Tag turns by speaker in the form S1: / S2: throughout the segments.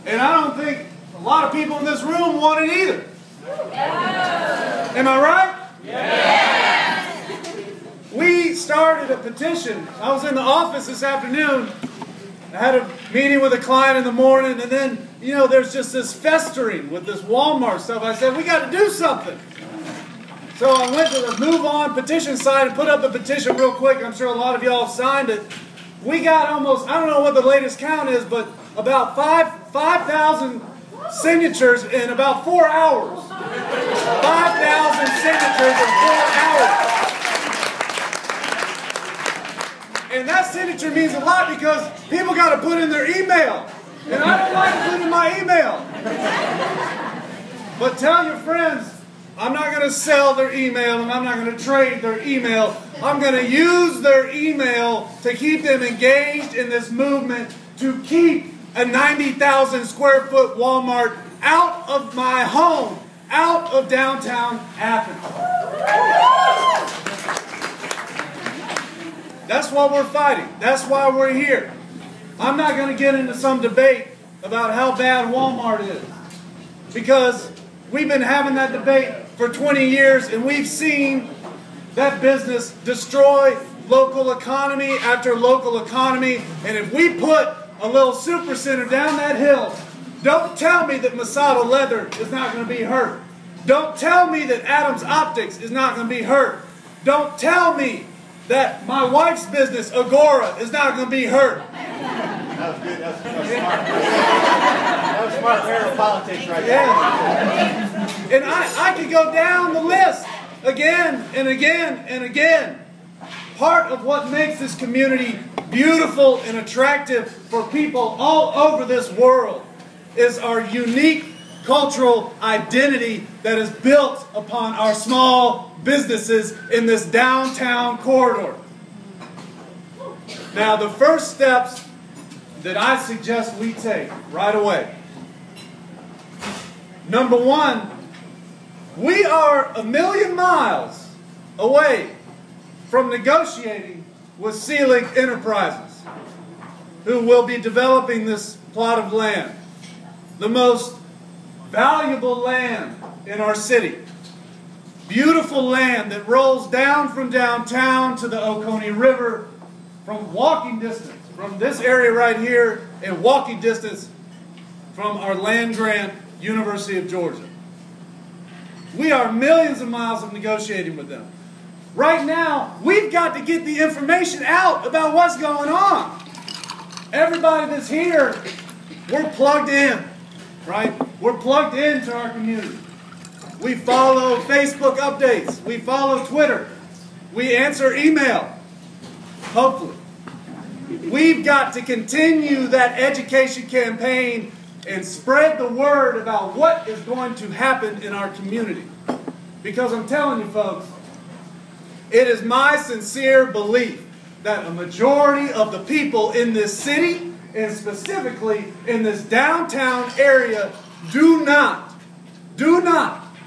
S1: And I don't think a lot of people in this room want it either. Yeah. Am I right? Yeah. We started a petition. I was in the office this afternoon. I had a meeting with a client in the morning, and then, you know, there's just this festering with this Walmart stuff. I said, we got to do something. So I went to the Move On petition site and put up the petition real quick. I'm sure a lot of y'all have signed it. We got almost, I don't know what the latest count is, but about 5,000 signatures in about 4 hours. 5,000 signatures in 4 hours. And that signature means a lot because people got to put in their email. And I don't like putting in my email. But tell your friends, I'm not going to sell their email and I'm not going to trade their email. I'm going to use their email to keep them engaged in this movement to keep a 90,000 square foot Walmart out of my home, out of downtown Athens. That's what we're fighting. That's why we're here. I'm not going to get into some debate about how bad Walmart is, because we've been having that debate for 20 years and we've seen that business destroy local economy after local economy. And if we put a little supercenter down that hill, don't tell me that Masada Leather is not going to be hurt. Don't tell me that Adams Optics is not going to be hurt. Don't tell me that my wife's business, Agora, is not going to be hurt.
S2: That was good. That was smart. That was smart pair of politics right there.
S1: Yeah. And I could go down the list again and again and again. Part of what makes this community beautiful and attractive for people all over this world is our unique cultural identity that is built upon our small businesses in this downtown corridor. Now, the first steps that I suggest we take right away. Number one, we are 1,000,000 miles away from negotiating with Seelig Enterprises, who will be developing this plot of land, the most valuable land in our city. Beautiful land that rolls down from downtown to the Oconee River from walking distance, from this area right here, and walking distance from our land grant, University of Georgia. We are millions of miles of negotiating with them. Right now, we've got to get the information out about what's going on. Everybody that's here, we're plugged in, right? We're plugged into our community. We follow Facebook updates. We follow Twitter. We answer email, hopefully. We've got to continue that education campaign and spread the word about what is going to happen in our community. Because I'm telling you folks, it is my sincere belief that a majority of the people in this city, and specifically in this downtown area, do not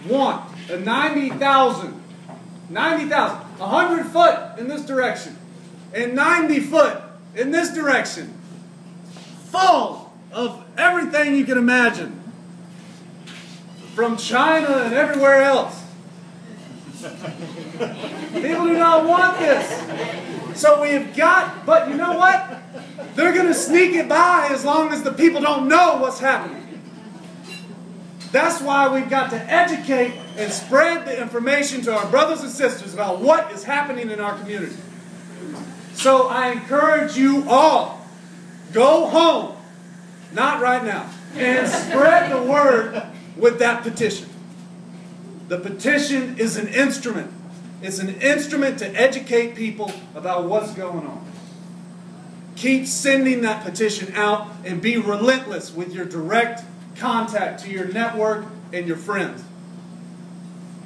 S1: want a 90,000, 100 foot in this direction, and 90 foot in this direction, full of everything you can imagine, from China and everywhere else. People do not want this. So we've got, but you know what? They're going to sneak it by as long as the people don't know what's happening. That's why we've got to educate and spread the information to our brothers and sisters about what is happening in our community. So I encourage you all, go home, not right now, and spread the word with that petition. The petition is an instrument. It's an instrument to educate people about what's going on. Keep sending that petition out and be relentless with your direct contact to your network and your friends.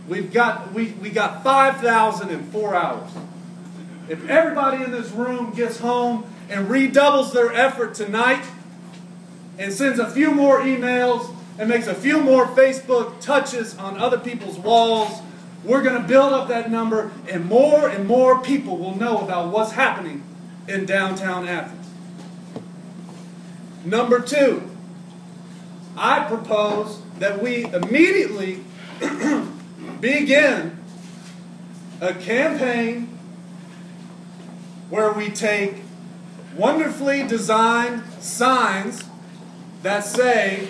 S1: We got 5,000 in 4 hours. If everybody in this room gets home and redoubles their effort tonight and sends a few more emails and makes a few more Facebook touches on other people's walls, we're going to build up that number, and more people will know about what's happening in downtown Athens. Number two, I propose that we immediately begin a campaign where we take wonderfully designed signs that say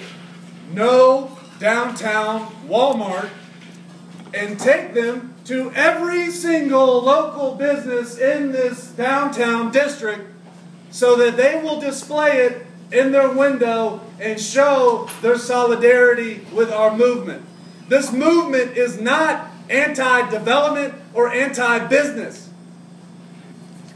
S1: "No Downtown Walmart" and take them to every single local business in this downtown district so that they will display it in their window and show their solidarity with our movement. This movement is not anti-development or anti-business.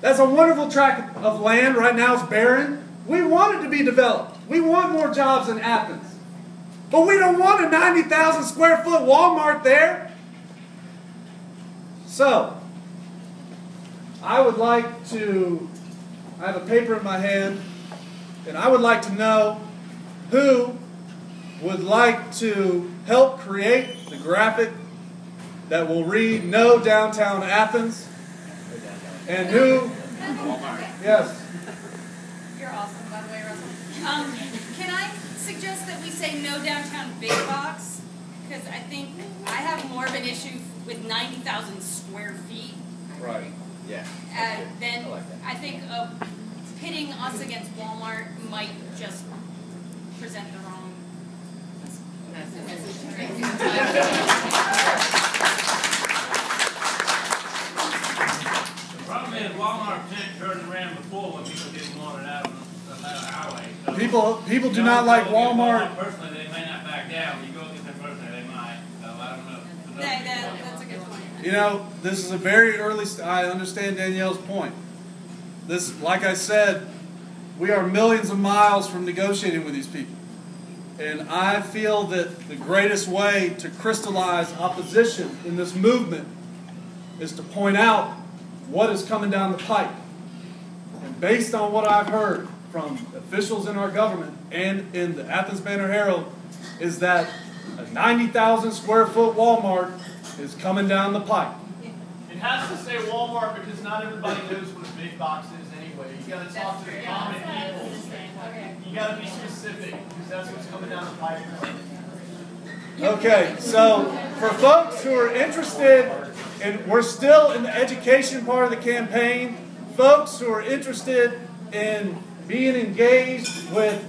S1: That's a wonderful tract of land. Right now it's barren. We want it to be developed. We want more jobs in Athens. But we don't want a 90,000 square foot Walmart there. So, I have a paper in my hand, and I would like to know who would like to help create the graphic that will read "No Downtown Athens," and who, yes.
S3: You're awesome, by the way, Russell. Can I suggest that we say "No Downtown Big Box"? Because I think I have more of an issue with 90,000 square feet.
S1: Right.
S2: Yeah.
S3: Then I think pitting us against Walmart might just present the wrong message.
S4: The problem is Walmart sent turned around before when people didn't want it out on the highway. So
S1: People do not like Walmart.
S4: Personally, they may not back down. You go against them personally, they might. So I don't know.
S3: That's a good point.
S1: You know, this is a very early. I understand Danielle's point. This, like I said, we are millions of miles from negotiating with these people. And I feel that the greatest way to crystallize opposition in this movement is to point out what is coming down the pipe. And based on what I've heard from officials in our government and in the Athens Banner-Herald, is that a 90,000 square foot Walmart is coming down the pipe.
S5: It has to say Walmart because not everybody knows what a big box is anyway. You got to talk to the common people. You got to be specific because that's what's coming down the pipe.
S1: Okay, so for folks who are interested, and we're still in the education part of the campaign, folks who are interested in being engaged with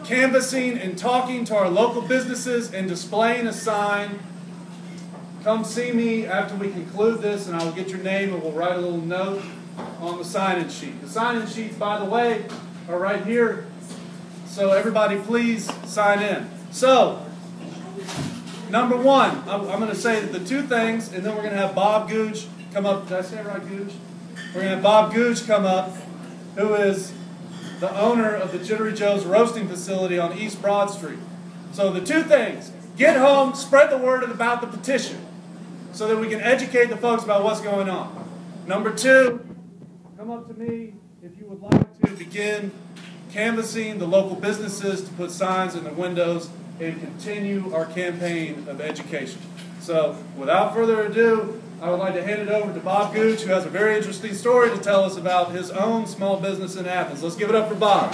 S1: canvassing and talking to our local businesses and displaying a sign, come see me after we conclude this and I will get your name and we'll write a little note on the sign-in sheet. The sign-in sheets, by the way, are right here. So everybody please sign in. So, number one, I'm going to say the two things and then we're going to have Bob Gooch come up. Did I say it right, Gooch? We're going to have Bob Gooch come up, who is the owner of the Jittery Joe's roasting facility on East Broad Street. So the two things: get home, spread the word about the petition so that we can educate the folks about what's going on. Number two, come up to me if you would like to begin canvassing the local businesses to put signs in the windows and continue our campaign of education. So without further ado, I would like to hand it over to Bob Gooch, who has a very interesting story to tell us about his own small business in Athens. Let's give it up for Bob.